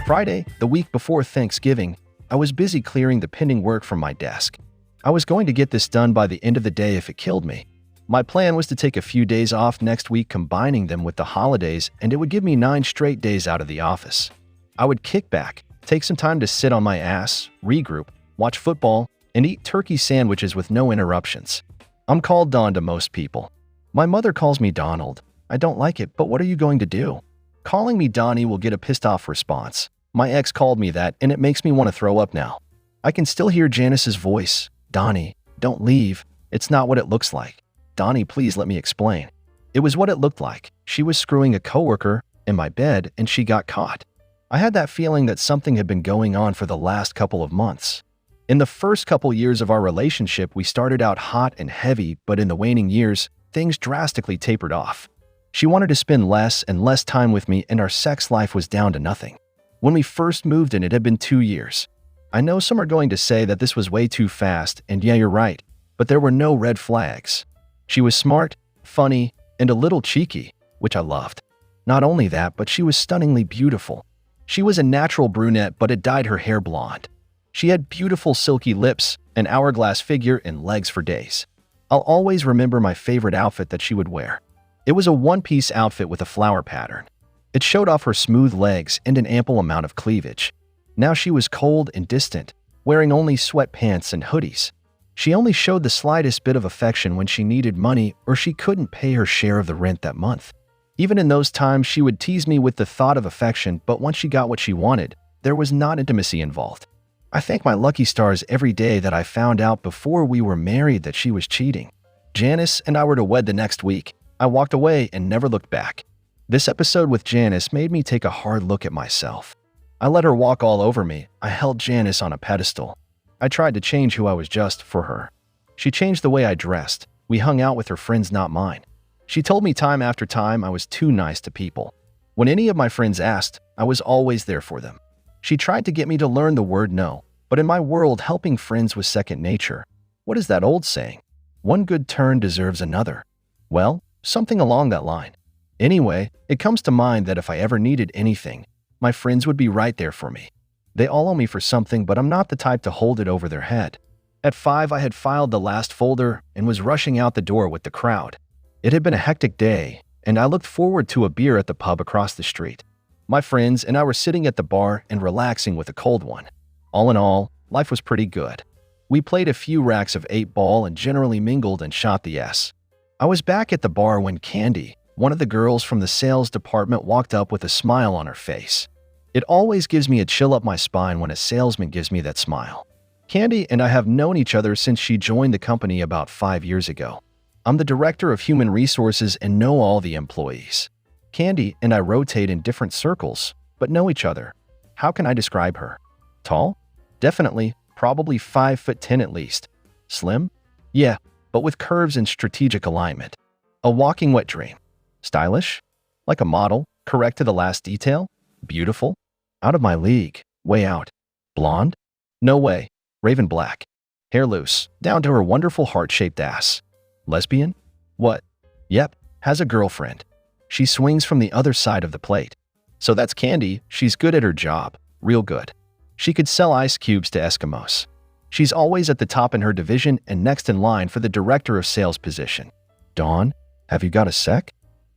Friday, the week before Thanksgiving, I was busy clearing the pending work from my desk. I was going to get this done by the end of the day if it killed me. My plan was to take a few days off next week, combining them with the holidays, and it would give me 9 straight days out of the office. I would kick back, take some time to sit on my ass, regroup, watch football, and eat turkey sandwiches with no interruptions. I'm called Don to most people. My mother calls me Donald. I don't like it, but what are you going to do? Calling me Donnie will get a pissed-off response. My ex called me that, and it makes me want to throw up now. I can still hear Janice's voice. Donnie, don't leave. It's not what it looks like. Donnie, please let me explain. It was what it looked like. She was screwing a coworker in my bed, and she got caught. I had that feeling that something had been going on for the last couple of months. In the first couple years of our relationship, we started out hot and heavy, but in the waning years, things drastically tapered off. She wanted to spend less and less time with me, and our sex life was down to nothing. When we first moved in, it had been 2 years. I know some are going to say that this was way too fast, and yeah, you're right, but there were no red flags. She was smart, funny, and a little cheeky, which I loved. Not only that, but she was stunningly beautiful. She was a natural brunette but had dyed her hair blonde. She had beautiful silky lips, an hourglass figure, and legs for days. I'll always remember my favorite outfit that she would wear. It was a one-piece outfit with a flower pattern. It showed off her smooth legs and an ample amount of cleavage. Now she was cold and distant, wearing only sweatpants and hoodies. She only showed the slightest bit of affection when she needed money or she couldn't pay her share of the rent that month. Even in those times, she would tease me with the thought of affection, but once she got what she wanted, there was not intimacy involved. I thank my lucky stars every day that I found out before we were married that she was cheating. Janice and I were to wed the next week. I walked away and never looked back. This episode with Janice made me take a hard look at myself. I let her walk all over me. I held Janice on a pedestal. I tried to change who I was just for her. She changed the way I dressed. We hung out with her friends, not mine. She told me time after time I was too nice to people. When any of my friends asked, I was always there for them. She tried to get me to learn the word no, but in my world, helping friends was second nature. What is that old saying? One good turn deserves another. Well, something along that line. Anyway, it comes to mind that if I ever needed anything, my friends would be right there for me. They all owe me for something, but I'm not the type to hold it over their head. At 5, I had filed the last folder and was rushing out the door with the crowd. It had been a hectic day, and I looked forward to a beer at the pub across the street. My friends and I were sitting at the bar and relaxing with a cold one. All in all, life was pretty good. We played a few racks of 8-ball and generally mingled and shot the S. I was back at the bar when Candy, one of the girls from the sales department, walked up with a smile on her face. It always gives me a chill up my spine when a salesman gives me that smile. Candy and I have known each other since she joined the company about 5 years ago. I'm the director of human resources and know all the employees. Candy and I rotate in different circles, but know each other. How can I describe her? Tall? Definitely, probably 5'10" at least. Slim? Yeah, but with curves and strategic alignment. A walking wet dream. Stylish? Like a model, correct to the last detail? Beautiful? Out of my league. Way out. Blonde? No way. Raven black. Hair loose, down to her wonderful heart-shaped ass. Lesbian? What? Yep, has a girlfriend. She swings from the other side of the plate. So that's Candy. She's good at her job. Real good. She could sell ice cubes to Eskimos. She's always at the top in her division and next in line for the director of sales position. Dawn, have you got a sec?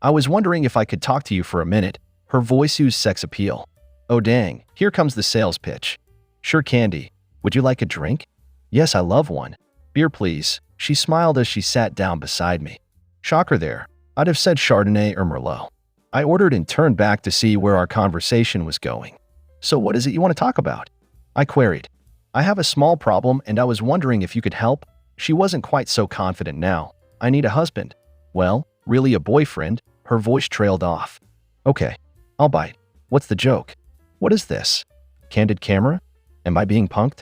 I was wondering if I could talk to you for a minute. Her voice oozed sex appeal. Oh dang, here comes the sales pitch. Sure, Candy. Would you like a drink? Yes, I love one. Beer, please. She smiled as she sat down beside me. Shocker there. I'd have said Chardonnay or Merlot. I ordered and turned back to see where our conversation was going. So what is it you want to talk about? I queried. I have a small problem and I was wondering if you could help. She wasn't quite so confident now. I need a husband. Well, really a boyfriend. Her voice trailed off. Okay, I'll bite. What's the joke? What is this? Candid camera? Am I being punked?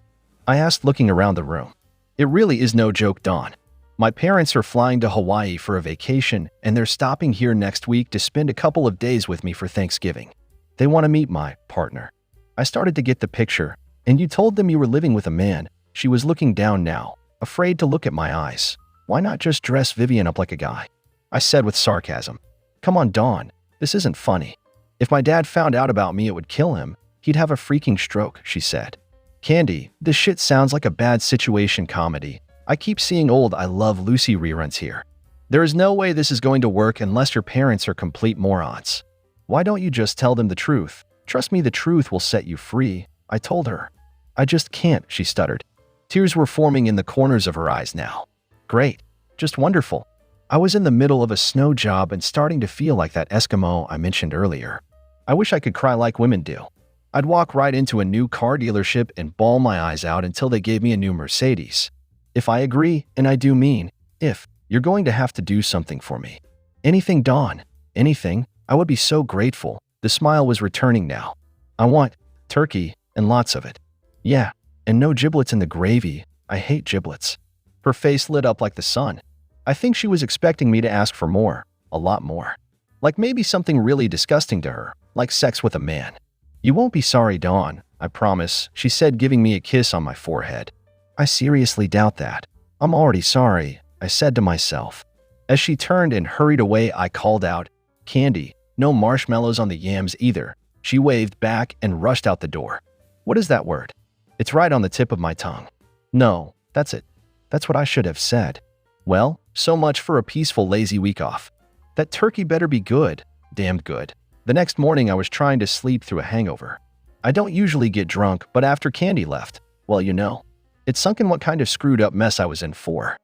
I asked, looking around the room. It really is no joke, Dawn. My parents are flying to Hawaii for a vacation, and they're stopping here next week to spend a couple of days with me for Thanksgiving. They want to meet my partner. I started to get the picture. And you told them you were living with a man. She was looking down now, afraid to look at my eyes. Why not just dress Vivian up like a guy? I said with sarcasm. Come on, Dawn. This isn't funny. If my dad found out about me, it would kill him. He'd have a freaking stroke, she said. Candy, this shit sounds like a bad situation comedy. I keep seeing old I Love Lucy reruns here. There is no way this is going to work unless your parents are complete morons. Why don't you just tell them the truth? Trust me, the truth will set you free, I told her. I just can't, she stuttered. Tears were forming in the corners of her eyes now. Great. Just wonderful. I was in the middle of a snow job and starting to feel like that Eskimo I mentioned earlier. I wish I could cry like women do. I'd walk right into a new car dealership and bawl my eyes out until they gave me a new Mercedes. If I agree, and I do mean, if, you're going to have to do something for me. Anything, Dawn. Anything. I would be so grateful. The smile was returning now. I want turkey, and lots of it. Yeah, and no giblets in the gravy. I hate giblets. Her face lit up like the sun. I think she was expecting me to ask for more. A lot more. Like maybe something really disgusting to her, like sex with a man. You won't be sorry, Dawn, I promise, she said, giving me a kiss on my forehead. I seriously doubt that. I'm already sorry, I said to myself. As she turned and hurried away, I called out, Candy, no marshmallows on the yams either. She waved back and rushed out the door. What is that word? It's right on the tip of my tongue. No, that's it. That's what I should have said. Well, so much for a peaceful, lazy week off. That turkey better be good. Damned good. The next morning I was trying to sleep through a hangover. I don't usually get drunk, but after Candy left, well, you know, it sunk in what kind of screwed up mess I was in for.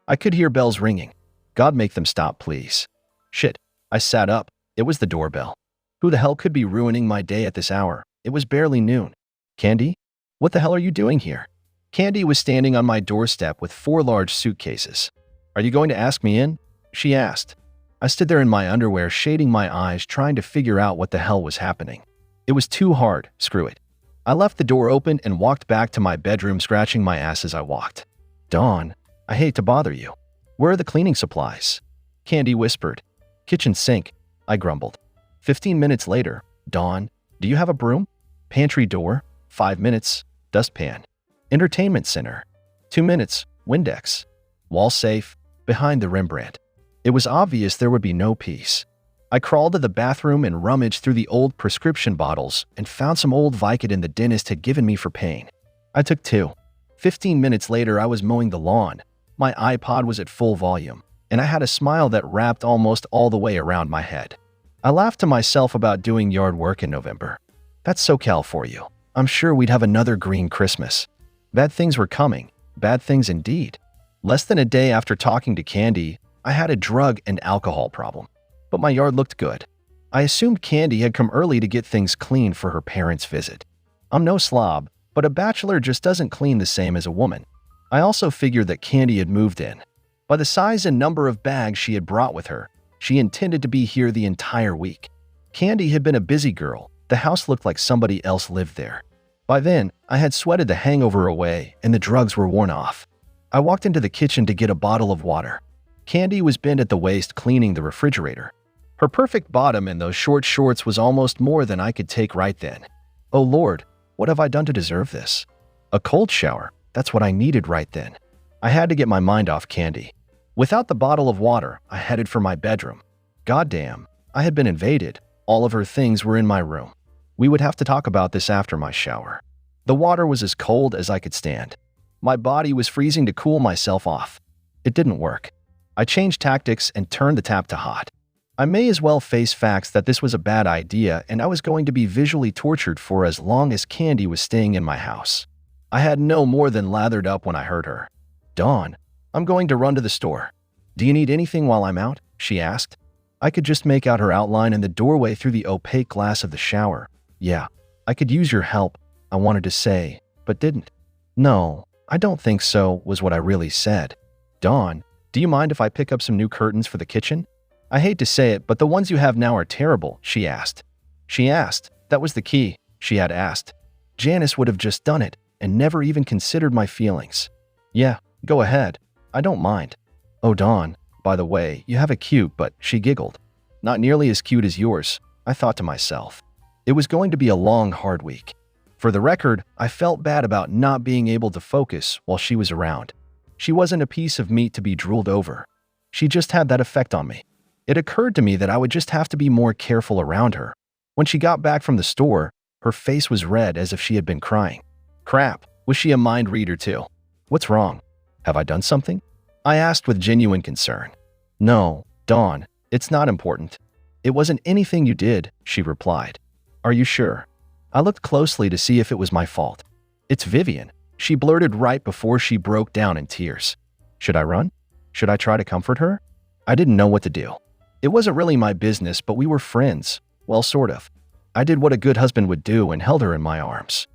I could hear bells ringing. God make them stop, please. Shit. I sat up. It was the doorbell. Who the hell could be ruining my day at this hour? It was barely noon. Candy? What the hell are you doing here? Candy was standing on my doorstep with 4 large suitcases. Are you going to ask me in? She asked. I stood there in my underwear, shading my eyes, trying to figure out what the hell was happening. It was too hard, screw it. I left the door open and walked back to my bedroom, scratching my ass as I walked. Dawn, I hate to bother you. Where are the cleaning supplies? Candy whispered. Kitchen sink, I grumbled. 15 minutes later, Dawn, do you have a broom? Pantry door, 5 minutes, dustpan. Entertainment center, 2 minutes, Windex. Wall safe, behind the Rembrandt. It was obvious there would be no peace. I crawled to the bathroom and rummaged through the old prescription bottles and found some old Vicodin the dentist had given me for pain. I took 2. 15 minutes later, I was mowing the lawn. My iPod was at full volume, and I had a smile that wrapped almost all the way around my head. I laughed to myself about doing yard work in November. That's SoCal for you. I'm sure we'd have another green Christmas. Bad things were coming. Bad things indeed. Less than a day after talking to Candy, I had a drug and alcohol problem. But my yard looked good. I assumed Candy had come early to get things clean for her parents' visit. I'm no slob, but a bachelor just doesn't clean the same as a woman. I also figured that Candy had moved in. By the size and number of bags she had brought with her, she intended to be here the entire week. Candy had been a busy girl. The house looked like somebody else lived there. By then, I had sweated the hangover away and the drugs were worn off. I walked into the kitchen to get a bottle of water. Candy was bent at the waist cleaning the refrigerator. Her perfect bottom and those short shorts was almost more than I could take right then. Oh Lord, what have I done to deserve this? A cold shower, that's what I needed right then. I had to get my mind off Candy. Without the bottle of water, I headed for my bedroom. Goddamn, I had been invaded. All of her things were in my room. We would have to talk about this after my shower. The water was as cold as I could stand. My body was freezing to cool myself off. It didn't work. I changed tactics and turned the tap to hot. I may as well face facts that this was a bad idea and I was going to be visually tortured for as long as Candy was staying in my house. I had no more than lathered up when I heard her. Dawn, I'm going to run to the store. Do you need anything while I'm out? She asked. I could just make out her outline in the doorway through the opaque glass of the shower. Yeah, I could use your help, I wanted to say, but didn't. No, I don't think so, was what I really said. Dawn, do you mind if I pick up some new curtains for the kitchen? I hate to say it, but the ones you have now are terrible, she asked. She asked. That was the key. She had asked. Janice would have just done it and never even considered my feelings. Yeah, go ahead. I don't mind. Oh, Dawn, by the way, you have a cute, but she giggled. Not nearly as cute as yours, I thought to myself. It was going to be a long, hard week. For the record, I felt bad about not being able to focus while she was around. She wasn't a piece of meat to be drooled over. She just had that effect on me. It occurred to me that I would just have to be more careful around her. When she got back from the store, Her face was red as if she had been crying. Crap, was she a mind reader too? What's wrong? Have I done something? I asked with genuine concern. No, Dawn, it's not important. It wasn't anything you did, she replied. Are you sure? I looked closely to see if it was my fault. It's Vivian, she blurted right before she broke down in tears. Should I run? Should I try to comfort her? I didn't know what to do. It wasn't really my business, but we were friends. Well, sort of. I did what a good husband would do and held her in my arms.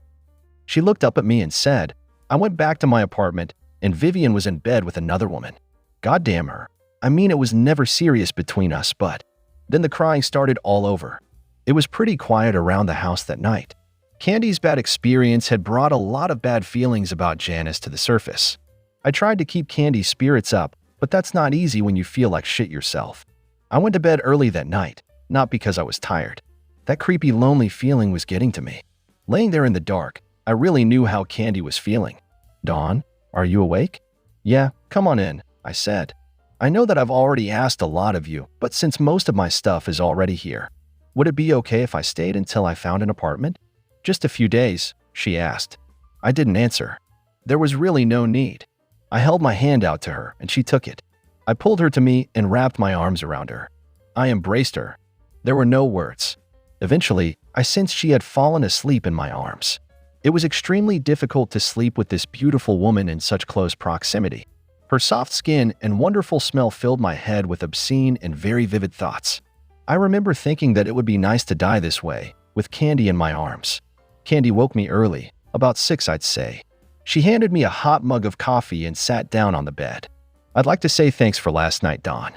She looked up at me and said, I went back to my apartment and Vivian was in bed with another woman. God damn her. I mean, it was never serious between us, but then the crying started all over. It was pretty quiet around the house that night. Candy's bad experience had brought a lot of bad feelings about Janice to the surface. I tried to keep Candy's spirits up, but that's not easy when you feel like shit yourself. I went to bed early that night, not because I was tired. That creepy, lonely feeling was getting to me. Laying there in the dark, I really knew how Candy was feeling. Dawn, are you awake? Yeah, come on in, I said. I know that I've already asked a lot of you, but since most of my stuff is already here, would it be okay if I stayed until I found an apartment? Just a few days, she asked. I didn't answer. There was really no need. I held my hand out to her, and she took it. I pulled her to me and wrapped my arms around her. I embraced her. There were no words. Eventually, I sensed she had fallen asleep in my arms. It was extremely difficult to sleep with this beautiful woman in such close proximity. Her soft skin and wonderful smell filled my head with obscene and very vivid thoughts. I remember thinking that it would be nice to die this way, with Candy in my arms. Candy woke me early, about 6 I'd say. She handed me a hot mug of coffee and sat down on the bed. I'd like to say thanks for last night, Dawn.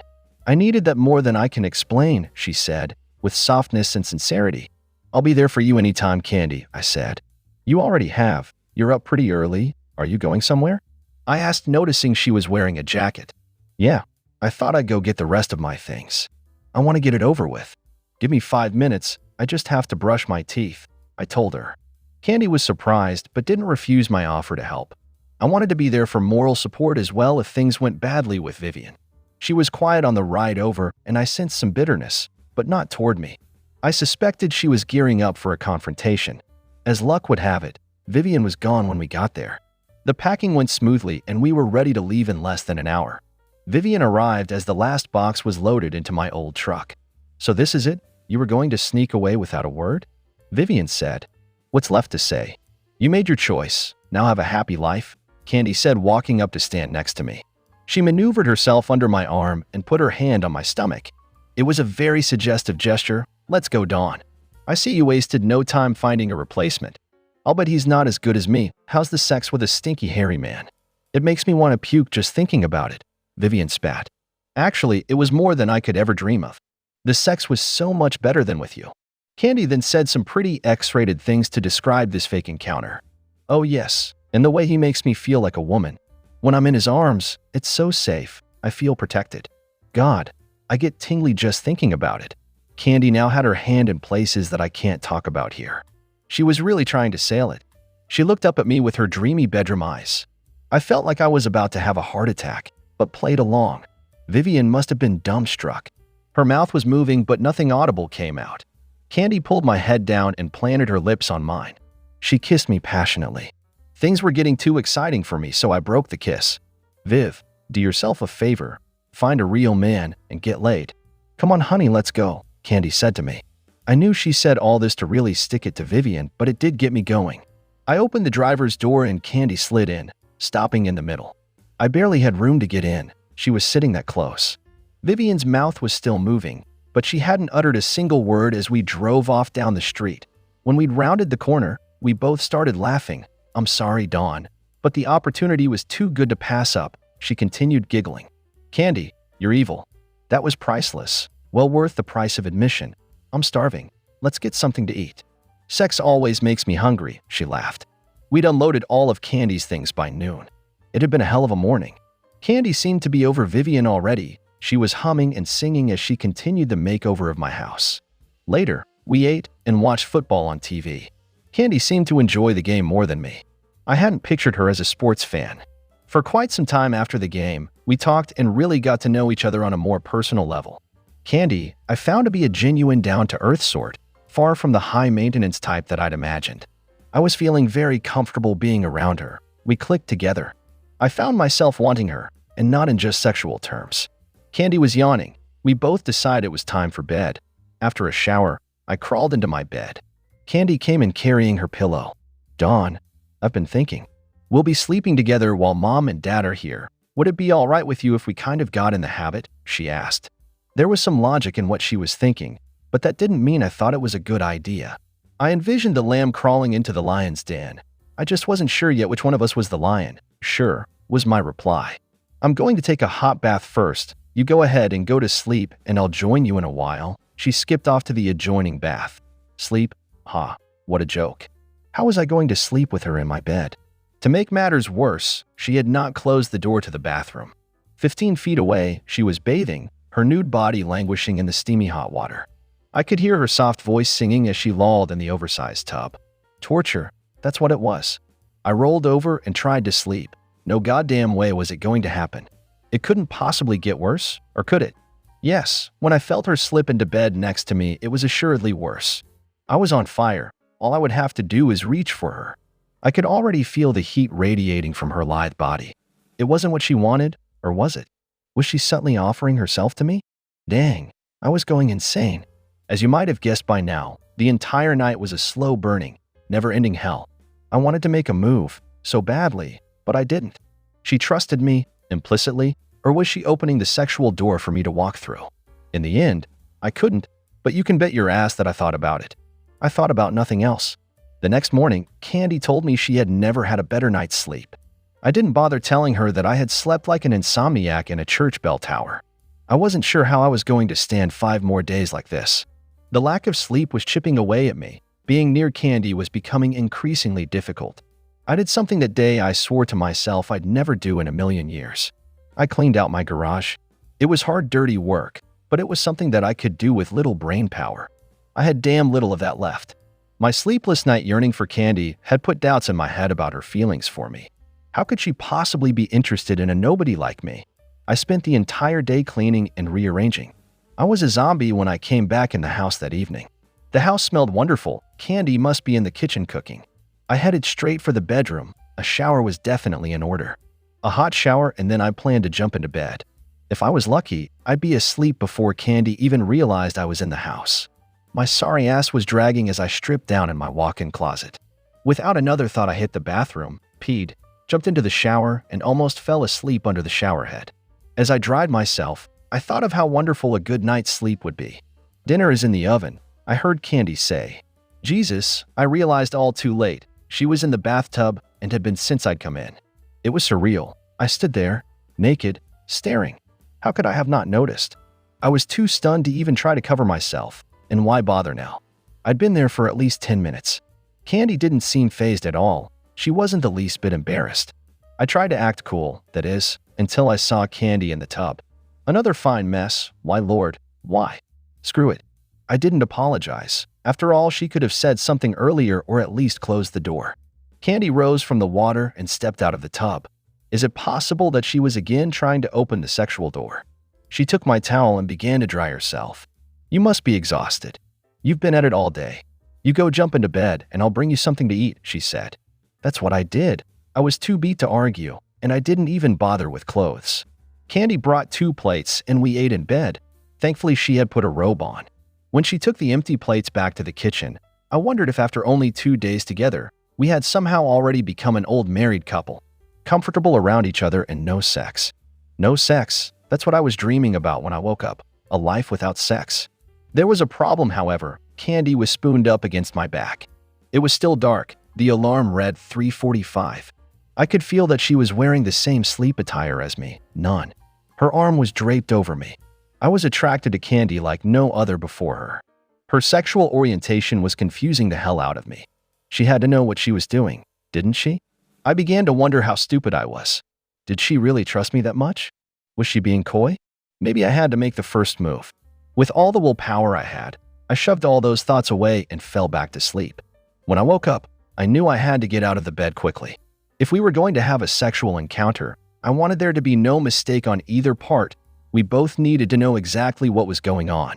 I needed that more than I can explain, she said, with softness and sincerity. I'll be there for you anytime, Candy, I said. You already have. You're up pretty early. Are you going somewhere? I asked, noticing she was wearing a jacket. Yeah, I thought I'd go get the rest of my things. I want to get it over with. Give me 5 minutes. I just have to brush my teeth, I told her. Candy was surprised, but didn't refuse my offer to help. I wanted to be there for moral support as well if things went badly with Vivian. She was quiet on the ride over, and I sensed some bitterness, but not toward me. I suspected she was gearing up for a confrontation. As luck would have it, Vivian was gone when we got there. The packing went smoothly, and we were ready to leave in less than an hour. Vivian arrived as the last box was loaded into my old truck. So this is it? You were going to sneak away without a word? Vivian said. What's left to say? You made your choice. Now have a happy life, Candy said, walking up to stand next to me. She maneuvered herself under my arm and put her hand on my stomach. It was a very suggestive gesture. Let's go, Dawn. I see you wasted no time finding a replacement. I'll bet he's not as good as me. How's the sex with a stinky hairy man? It makes me want to puke just thinking about it, Vivian spat. Actually, it was more than I could ever dream of. The sex was so much better than with you. Candy then said some pretty X-rated things to describe this fake encounter. Oh yes, and the way he makes me feel like a woman. When I'm in his arms, it's so safe. I feel protected. God, I get tingly just thinking about it. Candy now had her hand in places that I can't talk about here. She was really trying to sail it. She looked up at me with her dreamy bedroom eyes. I felt like I was about to have a heart attack, but played along. Vivian must have been dumbstruck. Her mouth was moving, but nothing audible came out. Candy pulled my head down and planted her lips on mine. She kissed me passionately. Things were getting too exciting for me, so I broke the kiss. Viv, do yourself a favor. Find a real man and get laid. Come on, honey, let's go, Candy said to me. I knew she said all this to really stick it to Vivian, but it did get me going. I opened the driver's door and Candy slid in, stopping in the middle. I barely had room to get in. She was sitting that close. Vivian's mouth was still moving, but she hadn't uttered a single word as we drove off down the street. When we'd rounded the corner, we both started laughing. I'm sorry, Dawn, but the opportunity was too good to pass up. She continued giggling. Candy, you're evil. That was priceless. Well worth the price of admission. I'm starving. Let's get something to eat. Sex always makes me hungry, she laughed. We'd unloaded all of Candy's things by noon. It had been a hell of a morning. Candy seemed to be over Vivian already. She was humming and singing as she continued the makeover of my house. Later, we ate and watched football on TV. Candy seemed to enjoy the game more than me. I hadn't pictured her as a sports fan. For quite some time after the game, we talked and really got to know each other on a more personal level. Candy, I found to be a genuine down-to-earth sort. far from the high-maintenance type that I'd imagined. I was feeling very comfortable being around her. We clicked together. I found myself wanting her, and not in just sexual terms. Candy was yawning. We both decided it was time for bed. After a shower, I crawled into my bed. Candy came in carrying her pillow. "Dawn, I've been thinking. We'll be sleeping together while Mom and Dad are here. Would it be all right with you if we kind of got in the habit?" she asked. There was some logic in what she was thinking, but that didn't mean I thought it was a good idea. I envisioned the lamb crawling into the lion's den. I just wasn't sure yet which one of us was the lion. "Sure," was my reply. "I'm going to take a hot bath first. You go ahead and go to sleep, and I'll join you in a while." She skipped off to the adjoining bath. Sleep? Ha, what a joke. How was I going to sleep with her in my bed? To make matters worse, she had not closed the door to the bathroom. 15 feet away, she was bathing, her nude body languishing in the steamy hot water. I could hear her soft voice singing as she lolled in the oversized tub. Torture, that's what it was. I rolled over and tried to sleep. No goddamn way was it going to happen. It couldn't possibly get worse, or could it? Yes, when I felt her slip into bed next to me, it was assuredly worse. I was on fire. All I would have to do is reach for her. I could already feel the heat radiating from her lithe body. It wasn't what she wanted, or was it? Was she subtly offering herself to me? Dang, I was going insane. As you might have guessed by now, the entire night was a slow burning, never-ending hell. I wanted to make a move, so badly, but I didn't. She trusted me, implicitly, or was she opening the sexual door for me to walk through? In the end, I couldn't, but you can bet your ass that I thought about it. I thought about nothing else. The next morning, Candy told me she had never had a better night's sleep. I didn't bother telling her that I had slept like an insomniac in a church bell tower. I wasn't sure how I was going to stand 5 more days like this. The lack of sleep was chipping away at me. Being near Candy was becoming increasingly difficult. I did something that day I swore to myself I'd never do in a million years. I cleaned out my garage. It was hard, dirty work, but it was something that I could do with little brain power. I had damn little of that left. My sleepless night yearning for Candy had put doubts in my head about her feelings for me. How could she possibly be interested in a nobody like me? I spent the entire day cleaning and rearranging. I was a zombie when I came back in the house that evening. The house smelled wonderful. Candy must be in the kitchen cooking. I headed straight for the bedroom. A shower was definitely in order. A hot shower, and then I planned to jump into bed. If I was lucky, I'd be asleep before Candy even realized I was in the house. My sorry ass was dragging as I stripped down in my walk-in closet. Without another thought, I hit the bathroom, peed, jumped into the shower, and almost fell asleep under the shower head. As I dried myself, I thought of how wonderful a good night's sleep would be. "Dinner is in the oven," I heard Candy say. Jesus, I realized all too late. She was in the bathtub and had been since I'd come in. It was surreal. I stood there, naked, staring. How could I have not noticed? I was too stunned to even try to cover myself. And why bother now? I'd been there for at least 10 minutes. Candy didn't seem fazed at all. She wasn't the least bit embarrassed. I tried to act cool, that is, until I saw Candy in the tub. Another fine mess. Why, Lord, why? Screw it. I didn't apologize. After all, she could have said something earlier or at least closed the door. Candy rose from the water and stepped out of the tub. Is it possible that she was again trying to open the sexual door? She took my towel and began to dry herself. "You must be exhausted. You've been at it all day. You go jump into bed and I'll bring you something to eat," she said. That's what I did. I was too beat to argue, and I didn't even bother with clothes. Candy brought 2 plates and we ate in bed. Thankfully, she had put a robe on. When she took the empty plates back to the kitchen, I wondered if after only 2 days together, we had somehow already become an old married couple, comfortable around each other and no sex. No sex. That's what I was dreaming about when I woke up. A life without sex. There was a problem, however. Candy was spooned up against my back. It was still dark. The alarm read 3:45. I could feel that she was wearing the same sleep attire as me. None. Her arm was draped over me. I was attracted to Candy like no other before her. Her sexual orientation was confusing the hell out of me. She had to know what she was doing, didn't she? I began to wonder how stupid I was. Did she really trust me that much? Was she being coy? Maybe I had to make the first move. With all the willpower I had, I shoved all those thoughts away and fell back to sleep. When I woke up, I knew I had to get out of the bed quickly. If we were going to have a sexual encounter, I wanted there to be no mistake on either part. We both needed to know exactly what was going on.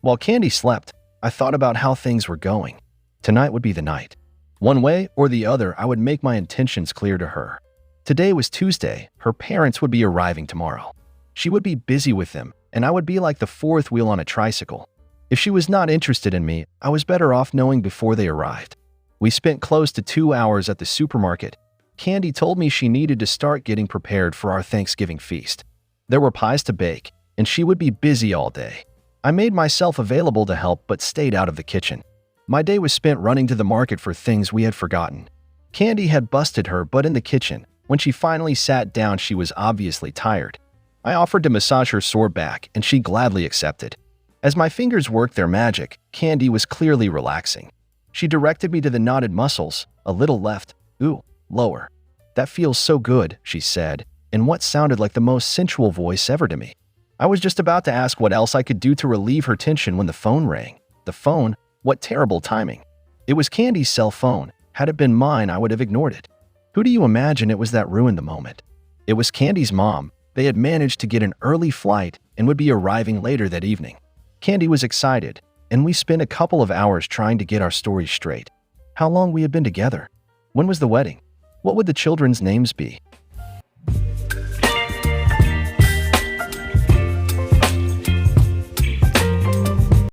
While Candy slept, I thought about how things were going. Tonight would be the night. One way or the other, I would make my intentions clear to her. Today was Tuesday. Her parents would be arriving tomorrow. She would be busy with them, and I would be like the fourth wheel on a tricycle. If she was not interested in me, I was better off knowing before they arrived. We spent close to 2 hours at the supermarket. Candy told me she needed to start getting prepared for our Thanksgiving feast. There were pies to bake, and she would be busy all day. I made myself available to help but stayed out of the kitchen. My day was spent running to the market for things we had forgotten. Candy had busted her butt in the kitchen. When she finally sat down, she was obviously tired. I offered to massage her sore back, and she gladly accepted. As my fingers worked their magic, Candy was clearly relaxing. She directed me to the knotted muscles, a little left, lower. That feels so good, she said, in what sounded like the most sensual voice ever to me. I was just about to ask what else I could do to relieve her tension when the phone rang. The phone? What terrible timing. It was Candy's cell phone. Had it been mine, I would have ignored it. Who do you imagine it was that ruined the moment? It was Candy's mom. They had managed to get an early flight and would be arriving later that evening. Candy was excited, and we spent a couple of hours trying to get our stories straight. How long we had been together? When was the wedding? What would the children's names be?